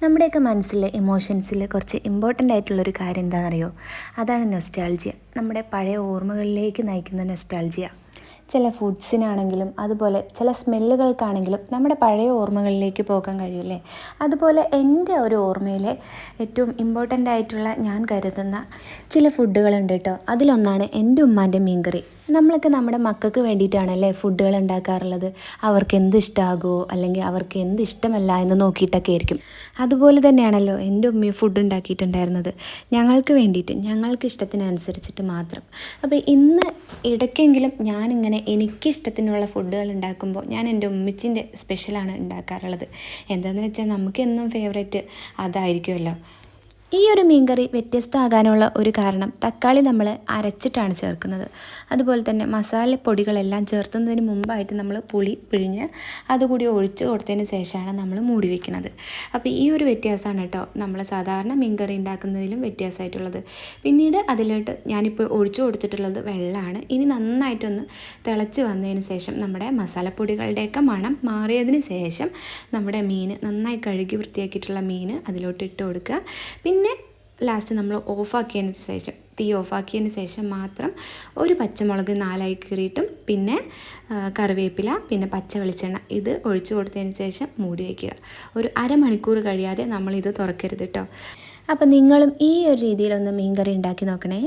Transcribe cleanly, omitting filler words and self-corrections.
നമ്മുടെയൊക്കെ മനസ്സിൽ ഇമോഷൻസിൽ കുറച്ച് ഇമ്പോർട്ടൻ്റ് ആയിട്ടുള്ളൊരു കാര്യം എന്താണെന്നറിയോ? അതാണ് നൊസ്റ്റാൾജിയ. നമ്മുടെ പഴയ ഓർമ്മകളിലേക്ക് നയിക്കുന്ന നൊസ്റ്റാൾജിയ. ചില ഫുഡ്സിനാണെങ്കിലും അതുപോലെ ചില സ്മെല്ലുകൾക്കാണെങ്കിലും നമ്മുടെ പഴയ ഓർമ്മകളിലേക്ക് പോകാൻ കഴിയുമല്ലേ? അതുപോലെ എൻ്റെ ഒരു ഓർമ്മയിലെ ഏറ്റവും ഇമ്പോർട്ടൻ്റ് ആയിട്ടുള്ള ഞാൻ കരുതുന്ന ചില ഫുഡുകളുണ്ട് കേട്ടോ. അതിലൊന്നാണ് എൻ്റെ ഉമ്മാൻ്റെ മീൻകറി. നമ്മളൊക്കെ നമ്മുടെ മക്കൾക്ക് വേണ്ടിയിട്ടാണല്ലേ ഫുഡുകൾ ഉണ്ടാക്കാറുള്ളത്. അവർക്ക് എന്ത് ഇഷ്ടമാകുമോ അല്ലെങ്കിൽ അവർക്ക് എന്ത് ഇഷ്ടമല്ല എന്ന് നോക്കിയിട്ടൊക്കെ ആയിരിക്കും. അതുപോലെ തന്നെയാണല്ലോ എൻ്റെ ഉമ്മയും ഫുഡ് ഉണ്ടാക്കിയിട്ടുണ്ടായിരുന്നത്. ഞങ്ങൾക്ക് വേണ്ടിയിട്ട്, ഞങ്ങൾക്ക് ഇഷ്ടത്തിനനുസരിച്ചിട്ട് മാത്രം. അപ്പോൾ ഇന്ന് ഇടയ്ക്കെങ്കിലും ഞാനിങ്ങനെ എനിക്കിഷ്ടത്തിനുള്ള ഫുഡുകൾ ഉണ്ടാക്കുമ്പോൾ ഞാൻ എൻ്റെ ഉമ്മച്ചിൻ്റെ സ്പെഷ്യലാണ് ഉണ്ടാക്കാറുള്ളത്. എന്താണെന്ന് വെച്ചാൽ നമുക്കെന്നും ഫേവറേറ്റ് അതായിരിക്കുമല്ലോ. ഈ ഒരു മീൻകറി വ്യത്യസ്തമാകാനുള്ള ഒരു കാരണം തക്കാളി നമ്മൾ അരച്ചിട്ടാണ് ചേർക്കുന്നത്. അതുപോലെ തന്നെ മസാലപ്പൊടികളെല്ലാം ചേർത്തുന്നതിന് മുമ്പായിട്ട് നമ്മൾ പുളി പിഴിഞ്ഞ് അതുകൂടി ഒഴിച്ച് കൊടുത്തതിന് ശേഷമാണ് നമ്മൾ മൂടി വയ്ക്കുന്നത്. അപ്പോൾ ഈ ഒരു വ്യത്യാസമാണ് കേട്ടോ നമ്മൾ സാധാരണ മീൻകറി ഉണ്ടാക്കുന്നതിലും വ്യത്യാസമായിട്ടുള്ളത്. പിന്നീട് അതിലോട്ട് ഞാനിപ്പോൾ ഒഴിച്ചു കൊടുത്തിട്ടുള്ളത് വെള്ളമാണ്. ഇനി നന്നായിട്ടൊന്ന് തിളച്ച് വന്നതിന് ശേഷം നമ്മുടെ മസാലപ്പൊടികളുടെയൊക്കെ മണം മാറിയതിന് ശേഷം നമ്മുടെ മീൻ നന്നായി കഴുകി വൃത്തിയാക്കിയിട്ടുള്ള മീൻ അതിലോട്ട് ഇട്ട് കൊടുക്കുക. പിന്നെ ലാസ്റ്റ് നമ്മൾ തീ ഓഫാക്കിയതിന് ശേഷം മാത്രം ഒരു പച്ചമുളക് 4 കീറിയിട്ടും പിന്നെ കറിവേപ്പില പിന്നെ പച്ച വെളിച്ചെണ്ണ ഇത് ഒഴിച്ചു കൊടുത്തതിന് ശേഷം മൂടി വയ്ക്കുക. ഒരു അരമണിക്കൂർ കഴിയാതെ നമ്മളിത് തുറക്കരുത് കേട്ടോ. അപ്പോൾ നിങ്ങളും ഈ ഒരു രീതിയിലൊന്ന് മീൻകറി ഉണ്ടാക്കി നോക്കണേ.